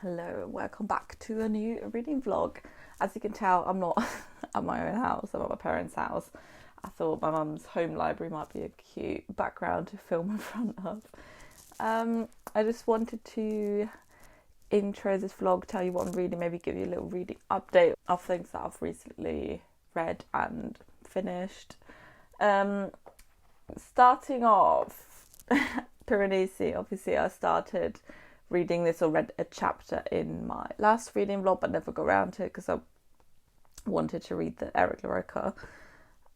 Hello and welcome back to a new reading vlog. As you can tell, I'm not at my own house, I'm at my parents' house. I thought my mum's home library might be a cute background to film in front of. I just wanted to intro this vlog, tell you what I'm reading, maybe give you a little reading update of things that I've recently read and finished. Starting off, Piranesi, obviously I started reading this or read a chapter in my last reading vlog but never got around to it because I wanted to read the Eric Lorica.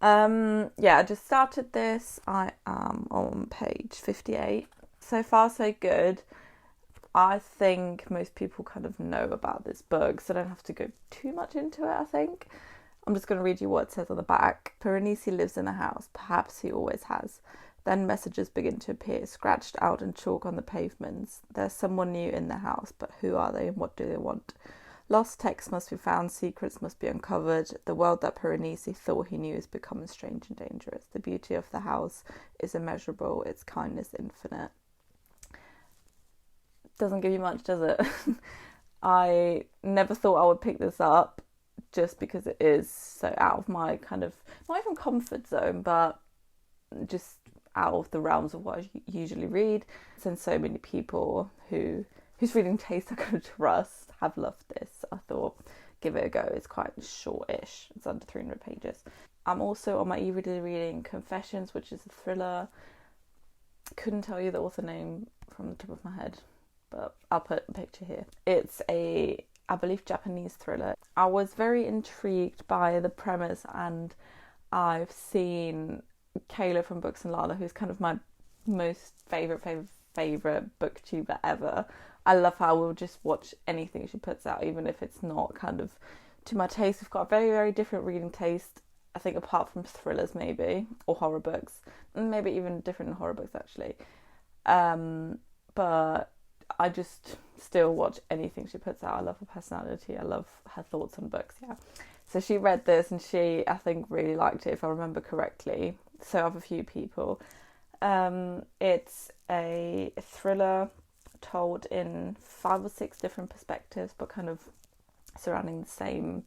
I just started this. I am on page 58. So far so good. I think most people kind of know about this book, so I don't have to go too much into it, I think. I'm just going to read you what it says on the back. Piranesi lives in a house, perhaps he always has. Then messages begin to appear, scratched out in chalk on the pavements. There's someone new in the house, but who are they and what do they want? Lost texts must be found, secrets must be uncovered. The world that Piranesi thought he knew is becoming strange and dangerous. The beauty of the house is immeasurable, its kindness infinite. Doesn't give you much, does it? I never thought I would pick this up just because it is so out of my kind of, not even comfort zone, but just out of the realms of what I usually read. Since so many people whose reading taste I could trust have loved this, I thought give it a go. It's quite shortish. It's under 300 pages. I'm also on my e-reader reading Confessions, which is a thriller. Couldn't tell you the author name from the top of my head, but I'll put a picture here. It's a, I believe, Japanese thriller. I was very intrigued by the premise, and I've seen Kayla from Books and Lala, who's kind of my most favourite booktuber ever. I love how we'll just watch anything she puts out, even if it's not kind of to my taste. We've got a very, very different reading taste, I think, apart from thrillers maybe, or horror books. Maybe even different in horror books, actually. But I just still watch anything she puts out. I love her personality. I love her thoughts on books, yeah. So she read this and she, I think, really liked it, if I remember correctly. So have a few people. It's a thriller told in 5 or 6 different perspectives, but kind of surrounding the same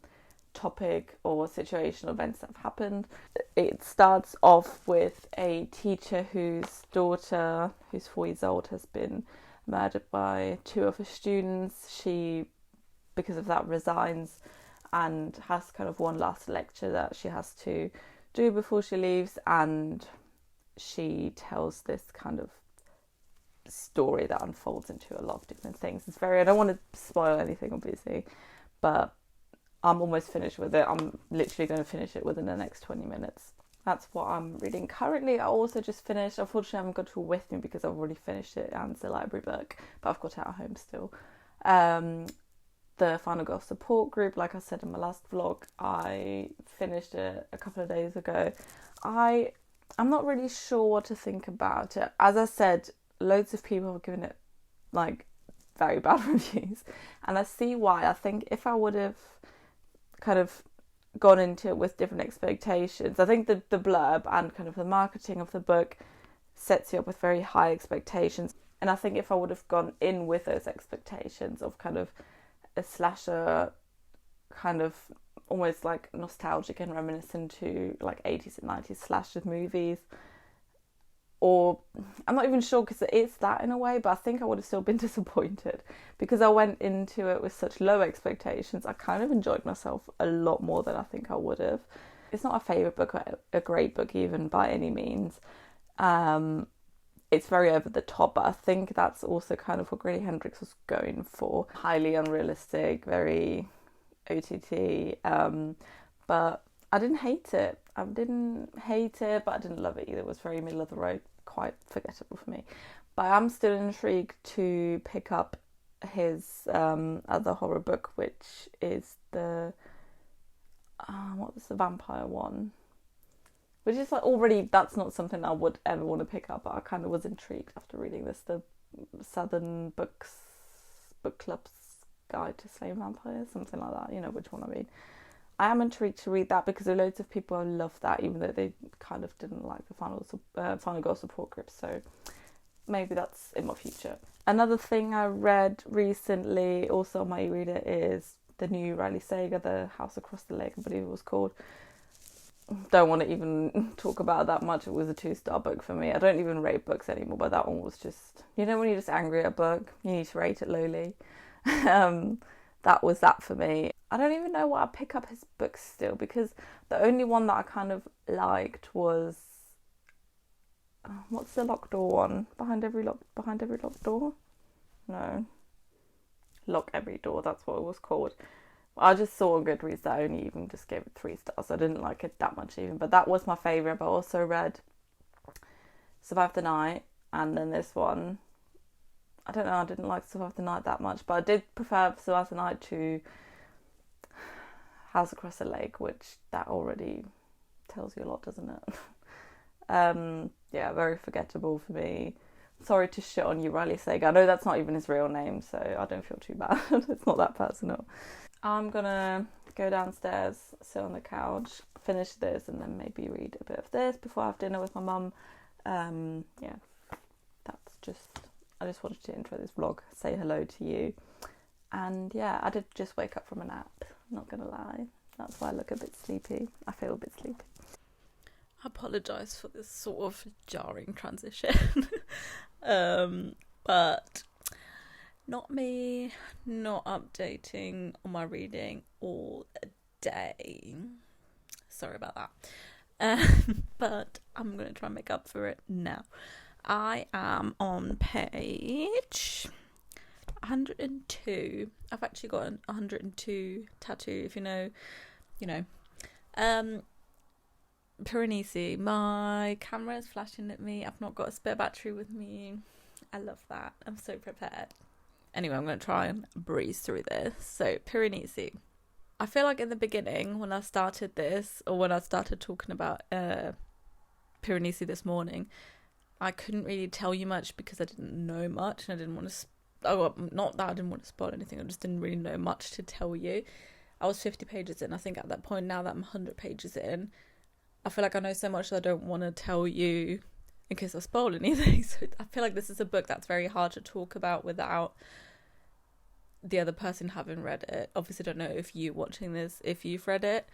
topic or situation or events that have happened. It starts off with a teacher whose daughter, who's 4 years old, has been murdered by 2 of her students. She, because of that, resigns and has kind of one last lecture that she has to do before she leaves, and she tells this kind of story that unfolds into a lot of different things. It's very, I don't want to spoil anything obviously, but I'm almost finished with it. I'm literally going to finish it within the next 20 minutes. That's what I'm reading currently. I also just finished, unfortunately I haven't got it all with me because I've already finished it and it's a library book, but I've got it at home still. The Final Girl support group, like I said in my last vlog, I finished it a couple of days ago. I'm not really sure what to think about it. As I said, loads of people have given it like very bad reviews, and I see why. I think if I would have kind of gone into it with different expectations, I think the blurb and kind of the marketing of the book sets you up with very high expectations, and I think if I would have gone in with those expectations of kind of a slasher, kind of almost like nostalgic and reminiscent to like 80s and 90s slasher movies, or I'm not even sure because it is that in a way, but I think I would have still been disappointed because I went into it with such low expectations. I kind of enjoyed myself a lot more than I think I would have. It's not a favourite book or a great book even by any means. It's very over the top, but I think that's also kind of what Grady Hendrix was going for. Highly unrealistic, very OTT, but I didn't hate it. I didn't hate it, but I didn't love it either. It was very middle of the road, quite forgettable for me. But I'm still intrigued to pick up his other horror book, which is the what was the vampire one? Which is like already, that's not something I would ever want to pick up, but I kind of was intrigued after reading this. The Southern Book Club's Guide to Slaying Vampires, something like that. You know which one I mean. I am intrigued to read that because there are loads of people who love that, even though they kind of didn't like the Final Girl support group. So maybe that's in my future. Another thing I read recently, also on my e-reader, is the new Riley Sager, The House Across the Lake, I believe it was called. Don't want to even talk about that much. It was a 2-star book for me. I don't even rate books anymore, but that one was just, you know, when you're just angry at a book, you need to rate it lowly. That was that for me. I don't even know why I pick up his books still, because the only one that I kind of liked was, what's the locked door one? Behind every locked door? No. Lock Every Door, that's what it was called. I just saw on Goodreads that I only even just gave it 3 stars. So I didn't like it that much even. But that was my favourite. But I also read Survive the Night, and then this one. I don't know, I didn't like Survive the Night that much. But I did prefer Survive the Night to House Across the Lake, which that already tells you a lot, doesn't it? Yeah, very forgettable for me. Sorry to shit on you, Riley Sager. I know that's not even his real name, so I don't feel too bad. It's not that personal. I'm gonna go downstairs, sit on the couch, finish this, and then maybe read a bit of this before I have dinner with my mum. Yeah, that's just, I just wanted to intro this vlog, say hello to you. And yeah, I did just wake up from a nap, not gonna lie. That's why I look a bit sleepy. I feel a bit sleepy. I apologise for this sort of jarring transition. But not me, not updating on my reading all day. Sorry about that. But I'm going to try and make up for it now. I am on page 102. I've actually got an 102 tattoo, if you know, you know. Piranesi, my camera is flashing at me. I've not got a spare battery with me. I love that. I'm so prepared. Anyway, I'm going to try and breeze through this. So, Piranesi. I feel like in the beginning, when I started this, or when I started talking about Piranesi this morning, I couldn't really tell you much because I didn't know much, and I didn't want to... not that I didn't want to spoil anything, I just didn't really know much to tell you. I was 50 pages in. I think at that point, now that I'm 100 pages in, I feel like I know so much that I don't want to tell you in case I spoil anything. So I feel like this is a book that's very hard to talk about without the other person having read it. Obviously, I don't know if you watching this, if you've read it.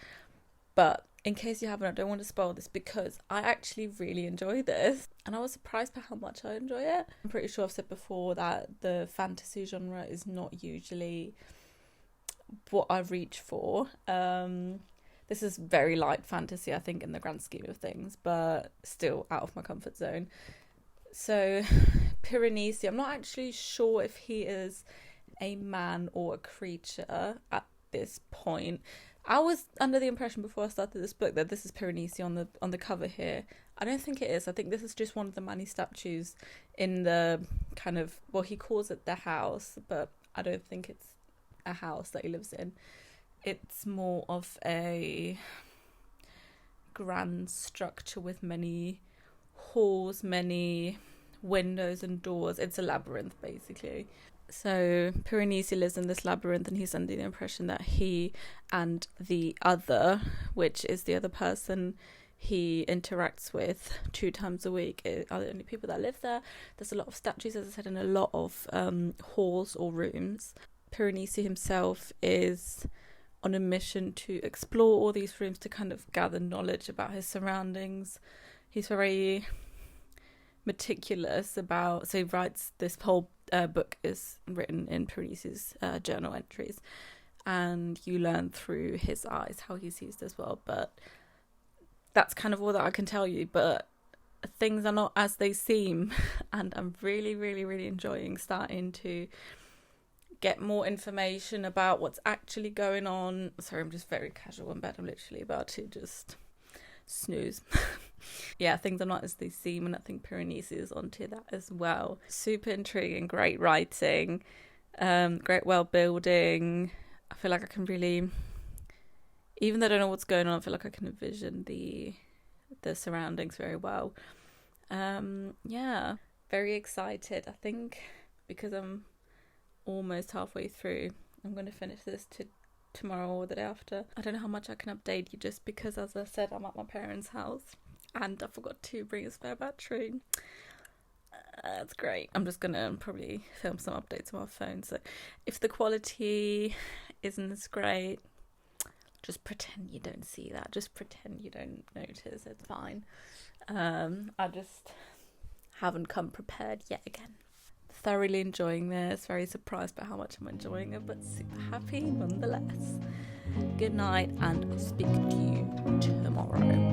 But in case you haven't, I don't want to spoil this because I actually really enjoy this. And I was surprised by how much I enjoy it. I'm pretty sure I've said before that the fantasy genre is not usually what I reach for. This is very light fantasy, I think, in the grand scheme of things, but still out of my comfort zone. So, Piranesi, I'm not actually sure if he is a man or a creature at this point. I was under the impression before I started this book that this is Piranesi on the cover here. I don't think it is. I think this is just one of the many statues in the kind of, well, he calls it the house, but I don't think it's a house that he lives in. It's more of a grand structure with many halls, many windows and doors. It's a labyrinth, basically. So Piranesi lives in this labyrinth, and he's under the impression that he and the other, which is the other person he interacts with 2 times a week, are the only people that live there. There's a lot of statues, as I said, and a lot of halls or rooms. Piranesi himself is on a mission to explore all these rooms to kind of gather knowledge about his surroundings. He's very meticulous about, so he writes, this whole book is written in Piranesi's journal entries, and you learn through his eyes how he sees this world. But that's kind of all that I can tell you, but things are not as they seem, and I'm really, really, really enjoying starting to get more information about what's actually going on. Sorry, I'm just very casual in bed. I'm literally about to just snooze. Yeah, things are not as they seem, and I think Piranesi is onto that as well. Super intriguing, great writing, great world building. I feel like I can really, even though I don't know what's going on, I feel like I can envision the surroundings very well. Yeah, very excited. I think because I'm almost halfway through, I'm going to finish this tomorrow or the day after. I don't know how much I can update you, just because, as I said, I'm at my parents' house and I forgot to bring a spare battery. That's great. I'm just gonna probably film some updates on my phone, so if the quality isn't as great, just pretend you don't see that. Just pretend you don't notice. It's fine. I just haven't come prepared yet again. Thoroughly enjoying this. Very surprised by how much I'm enjoying it, but super happy nonetheless. Good night, and I'll speak to you tomorrow.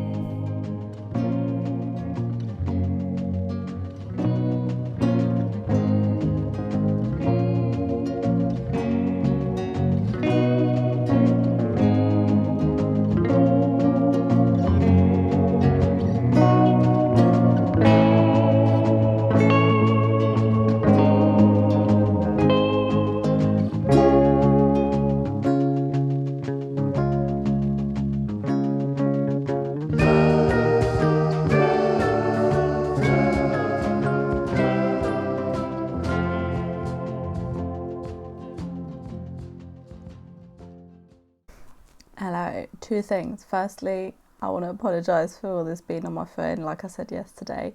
Hello, two things. Firstly, I want to apologise for all this being on my phone. Like I said yesterday,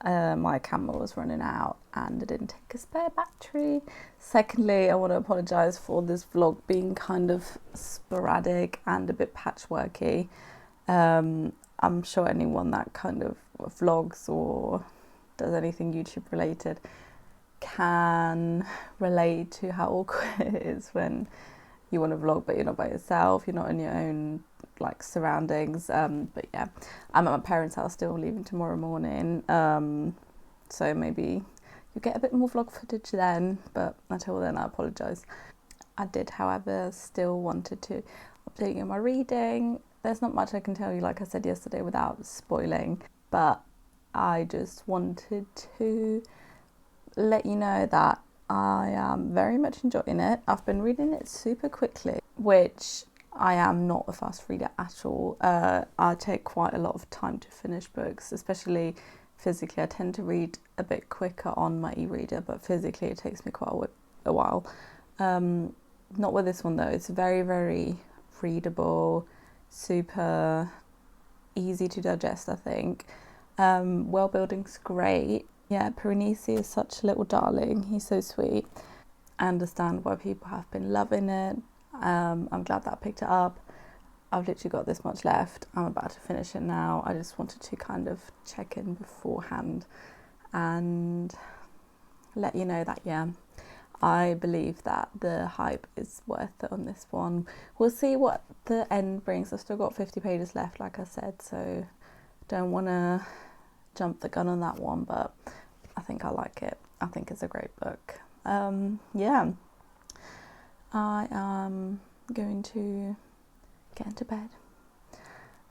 my camera was running out and I didn't take a spare battery. Secondly, I want to apologise for this vlog being kind of sporadic and a bit patchworky. I'm sure anyone that kind of vlogs or does anything YouTube related can relate to how awkward it is when you want to vlog but you're not by yourself, you're not in your own like surroundings. But yeah, I'm at my parents' house still, leaving tomorrow morning, so maybe you'll get a bit more vlog footage then, but until then I apologise. I did, however, still wanted to update you on my reading. There's not much I can tell you, like I said yesterday, without spoiling, but I just wanted to let you know that I am very much enjoying it. I've been reading it super quickly, which I am not a fast reader at all. I take quite a lot of time to finish books, especially physically. I tend to read a bit quicker on my e-reader, but physically it takes me quite a while. Not with this one though. It's very, very readable, super easy to digest, I think. World building's great. Yeah, Piranesi is such a little darling. He's so sweet. I understand why people have been loving it. I'm glad that I picked it up. I've literally got this much left. I'm about to finish it now. I just wanted to kind of check in beforehand and let you know that, yeah, I believe that the hype is worth it on this one. We'll see what the end brings. I've still got 50 pages left, like I said, so don't want to jump the gun on that one, but I think I like it. I think it's a great book. Yeah, I am going to get into bed,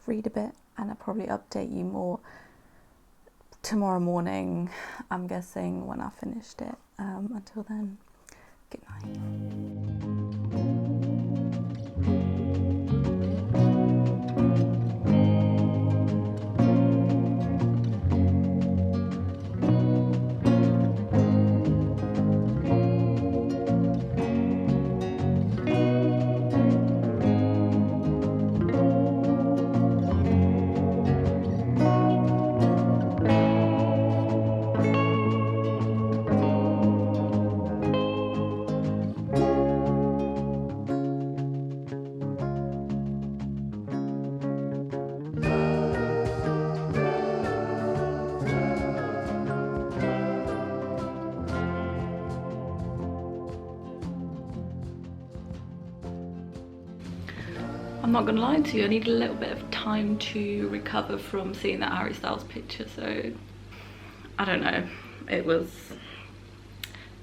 read a bit, and I'll probably update you more tomorrow morning, I'm guessing, when I finished it. Until then, good night. I'm not gonna lie to you, I need a little bit of time to recover from seeing that Harry Styles picture, so I don't know, it was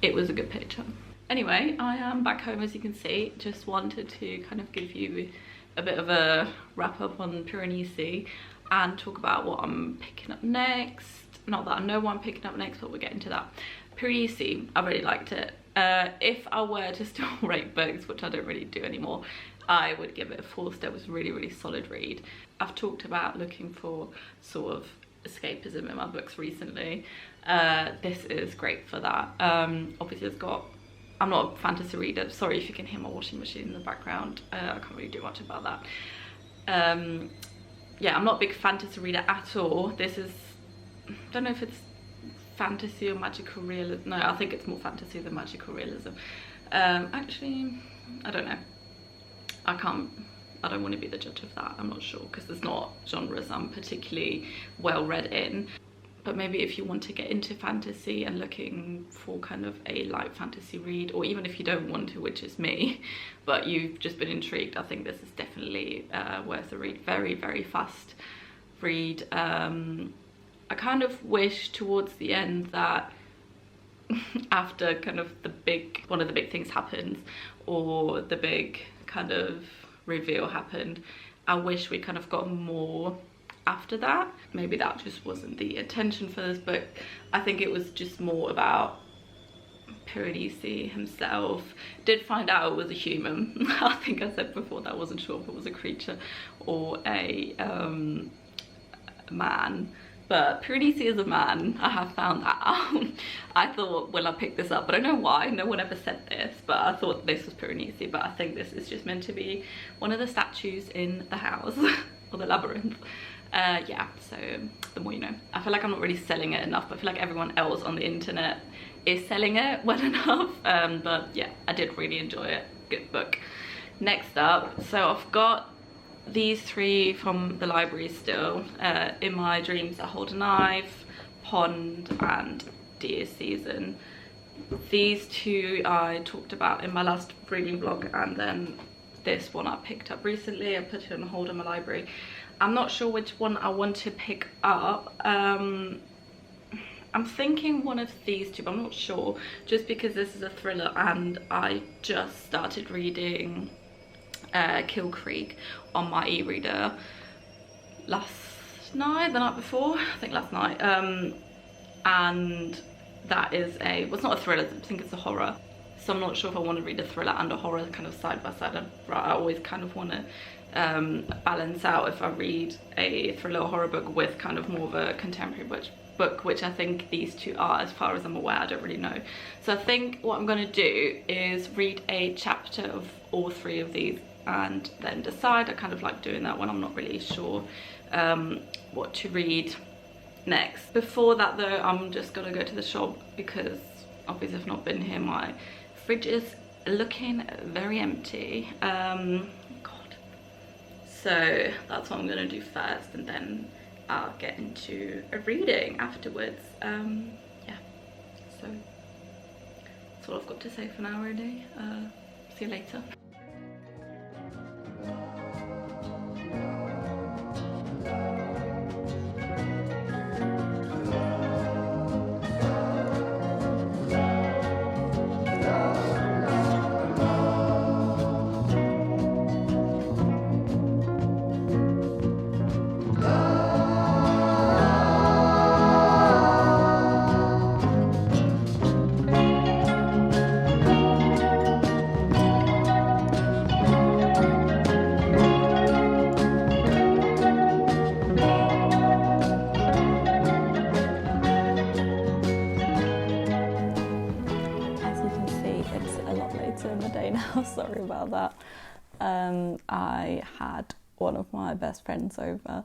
a good picture. Anyway, I am back home, as you can see. Just wanted to kind of give you a bit of a wrap up on Piranesi and talk about what I'm picking up next. Not that I know what I'm picking up next, but we'll get into that. Piranesi, I really liked it. If I were to still rate books, which I don't really do anymore, I would give it a 4-star. It was a really, really solid read. I've talked about looking for sort of escapism in my books recently. This is great for that. Obviously it's got, I'm not a fantasy reader. Sorry if you can hear my washing machine in the background. I can't really do much about that. Yeah, I'm not a big fantasy reader at all. This is, I don't know if it's fantasy or magical realism. No, I think it's more fantasy than magical realism. Actually, I don't know. I don't want to be the judge of that. I'm not sure, because it's not genres I'm particularly well read in. But maybe if you want to get into fantasy and looking for kind of a light fantasy read, or even if you don't want to, which is me, but you've just been intrigued, I think this is definitely worth a read. Very, very fast read. I kind of wish towards the end that after kind of one of the big things happens, or the big kind of reveal happened, I wish we kind of got more after that. Maybe that just wasn't the intention for this book. I think it was just more about Piranesi himself. Did find out it was a human. I think I said before that I wasn't sure if it was a creature or a man. But Piranesi is a man. I have found that out. I thought when I picked this up, but I don't know why, no one ever said this, but I thought this was Piranesi, but I think this is just meant to be one of the statues in the house, or the labyrinth. Yeah, so the more you know. I feel like I'm not really selling it enough, but I feel like everyone else on the internet is selling it well enough. But yeah, I did really enjoy it. Good book. Next up, so I've got these three from the library still. In My Dreams I Hold a Knife, Pond, and Dear Season. These two I talked about in my last reading vlog, and then this one I picked up recently. I put it on hold in my library. I'm not sure which one I want to pick up. I'm thinking one of these two, but I'm not sure, just because this is a thriller and I just started reading Kill Creek on my e-reader the night before, I think last night, and that is well, it's not a thriller, I think it's a horror, so I'm not sure if I want to read a thriller and a horror kind of side by side. I always kind of want to balance out if I read a thriller or horror book with kind of more of a contemporary book, which I think these two are, as far as I'm aware. I don't really know. So I think what I'm going to do is read a chapter of all three of these and then decide. I kind of like doing that when I'm not really sure what to read next. Before that though, I'm just gonna go to the shop because obviously I've not been here. My fridge is looking very empty. God. So that's what I'm gonna do first, and then I'll get into a reading afterwards. Yeah, so that's all I've got to say for now really. See you later. Sorry about that. I had one of my best friends over,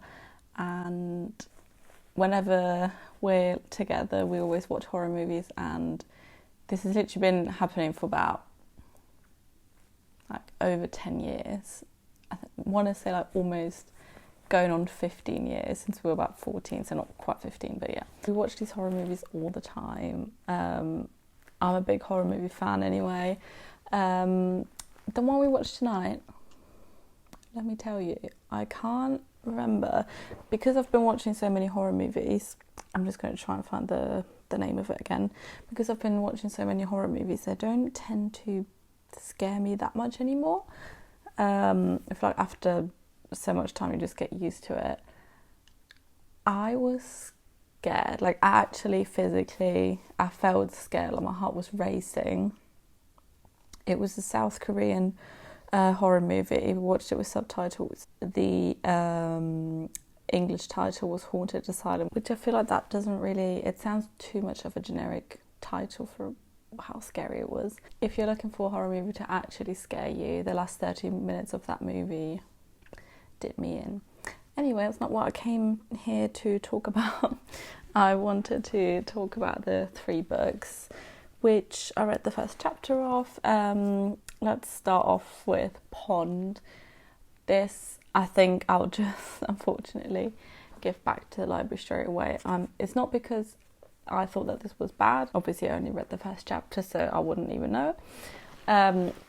and whenever we're together we always watch horror movies, and this has literally been happening for about like over 10 years. I want to say like almost going on 15 years, since we were about 14, so not quite 15, but yeah. We watch these horror movies all the time. I'm a big horror movie fan anyway. The one we watched tonight, let me tell you, I can't remember, because I've been watching so many horror movies. I'm just going to try and find the name of it again. Because I've been watching so many horror movies, they don't tend to scare me that much anymore. I feel like after so much time you just get used to it. I was scared, like actually physically, I felt scared, like my heart was racing. It was a South Korean horror movie. We watched it with subtitles. The English title was Haunted Asylum, which I feel like that doesn't really, it sounds too much of a generic title for how scary it was. If you're looking for a horror movie to actually scare you, the last 30 minutes of that movie did me in. Anyway, that's not what I came here to talk about. I wanted to talk about the 3 books which I read the first chapter of. Let's start off with Pond. This, I think I'll just unfortunately give back to the library straight away. It's not because I thought that this was bad. Obviously I only read the first chapter, so I wouldn't even know.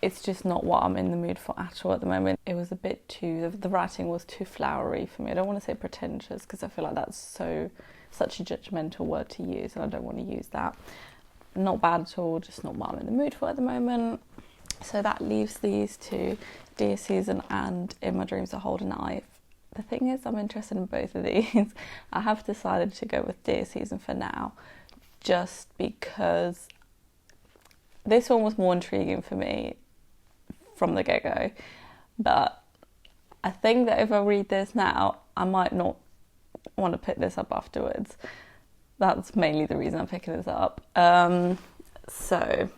It's just not what I'm in the mood for at all at the moment. It was a bit too, the writing was too flowery for me. I don't want to say pretentious because I feel like that's such a judgmental word to use, and I don't want to use that. Not bad at all, just not what I'm in the mood for at the moment. So that leaves these 2, Dear Susan and In My Dreams I Hold a Knife. The thing is, I'm interested in both of these. I have decided to go with Dear Susan for now, just because this one was more intriguing for me from the get-go. But I think that if I read this now, I might not want to pick this up afterwards. That's mainly the reason I'm picking this up. So,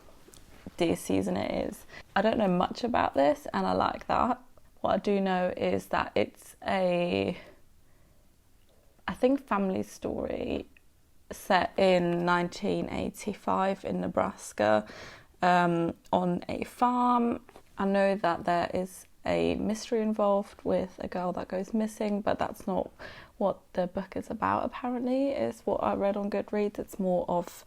Dear Susan it is. I don't know much about this, and I like that. What I do know is that it's I think, family story set in 1985 in Nebraska, on a farm. I know that there is a mystery involved with a girl that goes missing, but that's not what the book is about, apparently. It's what I read on Goodreads. It's more of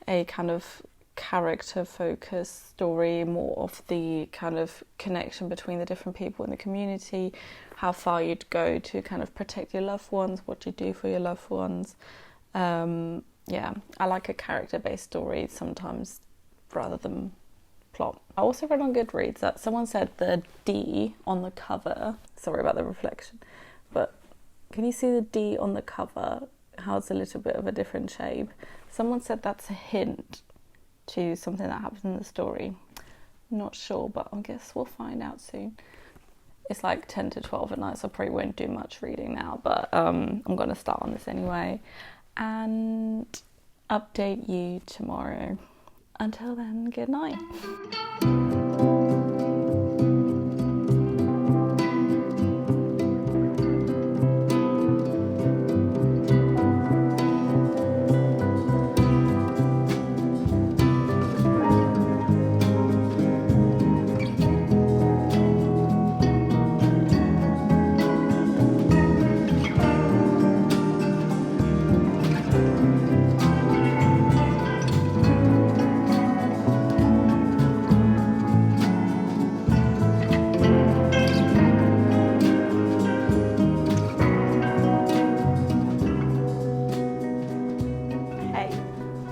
a kind of character-focused story, more of the kind of connection between the different people in the community, how far you'd go to kind of protect your loved ones, what you do for your loved ones. Yeah, I like a character-based story sometimes rather than plot. I also read on Goodreads that someone said the D on the cover, sorry about the reflection, but can you see the D on the cover, how it's a little bit of a different shape? Someone said that's a hint to something that happens in the story. Not sure, but I guess we'll find out soon. It's like 10 to 12 at night, so I probably won't do much reading now, but I'm going to start on this anyway and update you tomorrow. Until then, good night.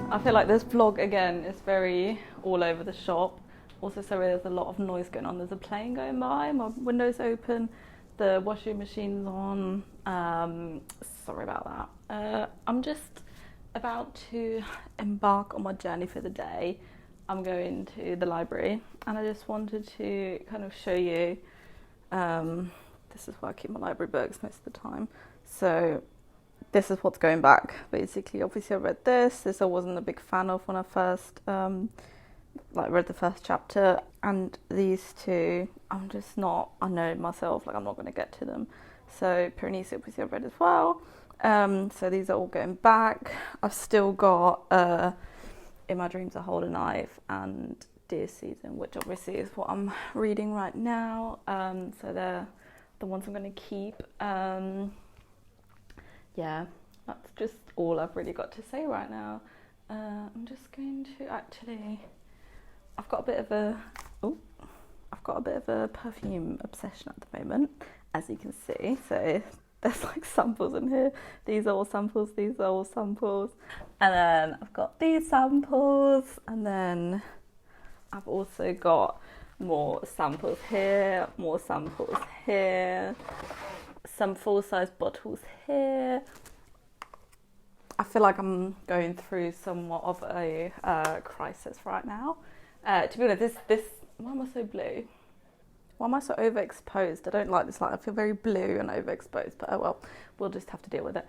I feel like this vlog again is very all over the shop. Also, sorry, there's a lot of noise going on. There's a plane going by, my window's open, the washing machine's on. Sorry about that. I'm just about to embark on my journey for the day. I'm going to the library, and I just wanted to kind of show you. This is where I keep my library books most of the time. So this is what's going back, basically. Obviously I read this I wasn't a big fan of when I first read the first chapter, and these 2 I'm just not, I know myself, like I'm not going to get to them. So Piranesi obviously I read as well. So these are all going back. I've still got In My Dreams I Hold a Knife and Dear Susan, which obviously is what I'm reading right now. So they're the ones I'm going to keep. Yeah, that's just all I've really got to say right now. I'm just going to I've got a bit of a perfume obsession at the moment, as you can see. So there's like samples in here. These are all samples, these are all samples. And then I've got these samples, and then I've also got more samples here, more samples here, some full-size bottles here. I feel like I'm going through somewhat of a crisis right now. To be honest, this why am I so blue? Why am I so overexposed? I don't like this light. I feel very blue and overexposed, but oh well, we'll just have to deal with it.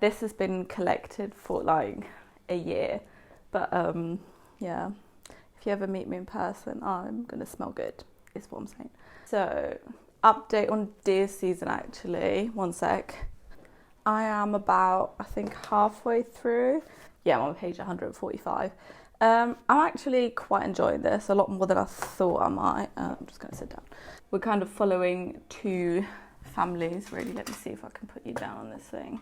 This has been collected for like a year, but yeah, if you ever meet me in person, I'm gonna smell good, is what I'm saying. So, update on Dear Susan actually, one sec. I am about, I think, halfway through. Yeah, I'm on page 145. I'm actually quite enjoying this, a lot more than I thought I might. I'm just going to sit down. We're kind of following two families, really. Let me see if I can put you down on this thing.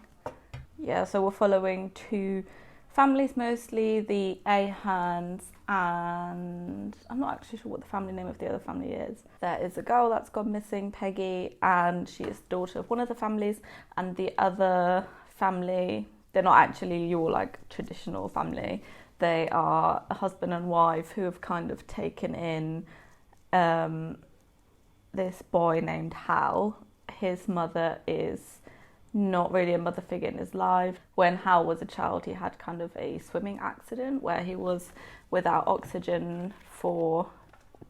Yeah, so we're following two families mostly, the Ahans, and I'm not actually sure what the family name of the other family is. There is a girl that's gone missing, Peggy, and she is the daughter of one of the families, and the other family, they're not actually your like traditional family. They are a husband and wife who have kind of taken in this boy named Hal. His mother is not really a mother figure in his life. When Hal was a child, he had kind of a swimming accident where he was without oxygen for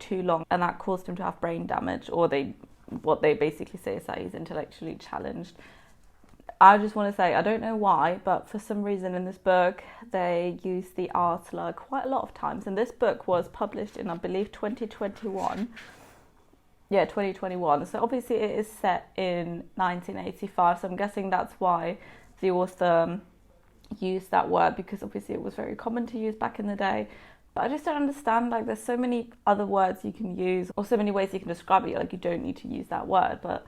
too long, and that caused him to have brain damage, or what they basically say is that he's intellectually challenged. I just want to say, I don't know why, but for some reason in this book, they use the R slur quite a lot of times. And this book was published in, I believe, 2021. Yeah, 2021. So obviously it is set in 1985. So I'm guessing that's why the author used that word, because obviously it was very common to use back in the day. But I just don't understand, like, there's so many other words you can use, or so many ways you can describe it, like, you don't need to use that word, but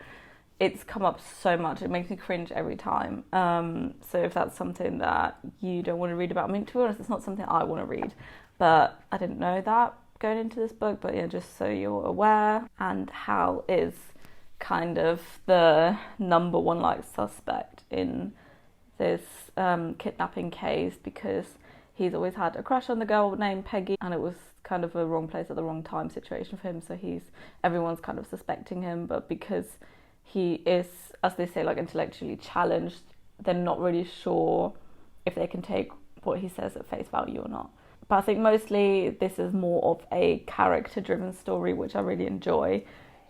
it's come up so much, it makes me cringe every time. So if that's something that you don't want to read about, I mean, to be honest, it's not something I want to read, but I didn't know that going into this book. But yeah, just so you're aware. And Hal is kind of the number one, like, suspect in this kidnapping case, because he's always had a crush on the girl named Peggy, and it was kind of a wrong place at the wrong time situation for him. So everyone's kind of suspecting him, but because he is, as they say, like, intellectually challenged, they're not really sure if they can take what he says at face value or not. But I think mostly this is more of a character-driven story, which I really enjoy.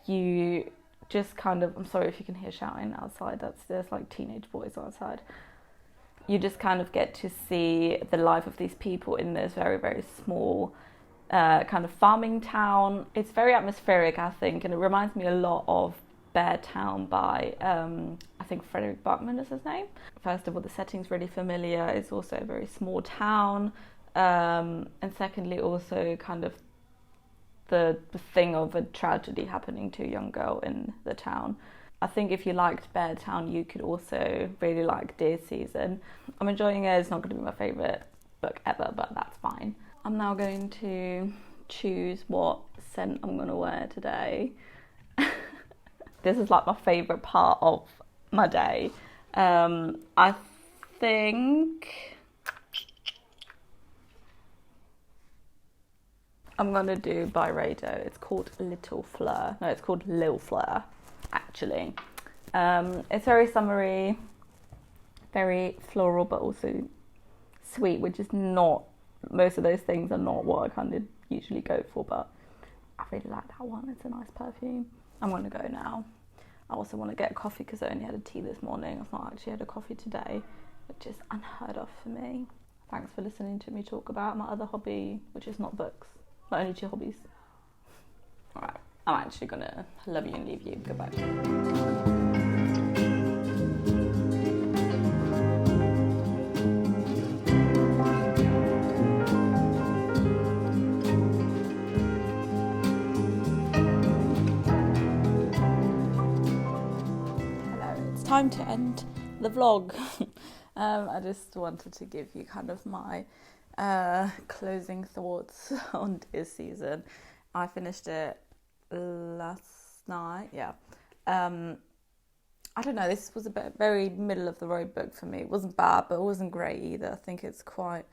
You just kind of, I'm sorry if you can hear shouting outside, there's like teenage boys outside. You just kind of get to see the life of these people in this very, very small kind of farming town. It's very atmospheric, I think, and it reminds me a lot of Bear Town by, I think Frederick Buckman is his name. First of all, the setting's really familiar. It's also a very small town. And secondly, also kind of the thing of a tragedy happening to a young girl in the town. I think if you liked Bear Town, you could also really like Deer Season. I'm enjoying it. It's not going to be my favourite book ever, but that's fine. I'm now going to choose what scent I'm going to wear today. This is like my favourite part of my day. I think I'm going to do Byredo. It's called Little Fleur. No, it's called Lil Fleur, actually. It's very summery, very floral, but also sweet, which is not, most of those things are not what I kind of usually go for, but I really like that one. It's a nice perfume. I'm going to go now. I also want to get a coffee because I only had a tea this morning. I've not actually had a coffee today, which is unheard of for me. Thanks for listening to me talk about my other hobby, which is not books. My only two hobbies. Alright, I'm actually going to love you and leave you. Goodbye. Time to end the vlog. I just wanted to give you kind of my closing thoughts on Deer Season. I finished it last night. Yeah. I don't know, this was a very middle of the road book for me. It wasn't bad, but it wasn't great either. I think it's quite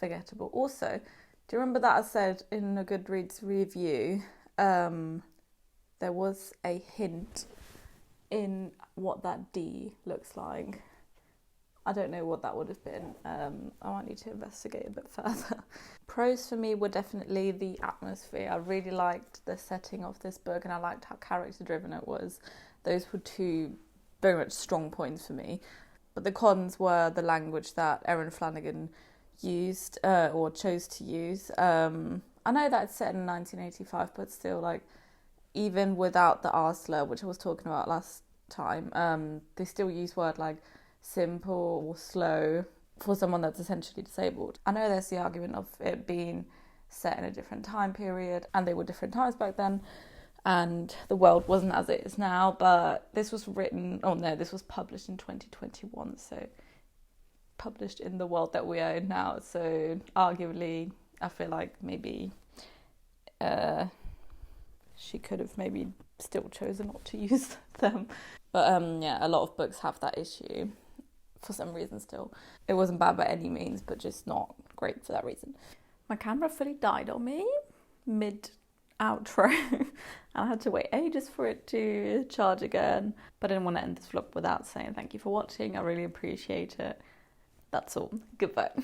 forgettable. Also, do you remember that I said in a Goodreads review there was a hint in what that D looks like? I don't know what that would have been. I might need to investigate a bit further. Pros for me were definitely the atmosphere. I really liked the setting of this book, and I liked how character driven it was. Those were two very much strong points for me. But the cons were the language that Erin Flanagan used or chose to use. I know that it's set in 1985, but still, like, even without the R slur, which I was talking about last time, they still use word like simple or slow for someone that's essentially disabled. I know there's the argument of it being set in a different time period, and they were different times back then, and the world wasn't as it is now, but this was published in 2021, so published in the world that we are in now, so arguably I feel like maybe she could have maybe still chosen not to use them. But a lot of books have that issue for some reason still. It wasn't bad by any means, but just not great for that reason. My camera fully died on me mid-outro. I had to wait ages for it to charge again. But I didn't want to end this vlog without saying thank you for watching. I really appreciate it. That's all. Goodbye.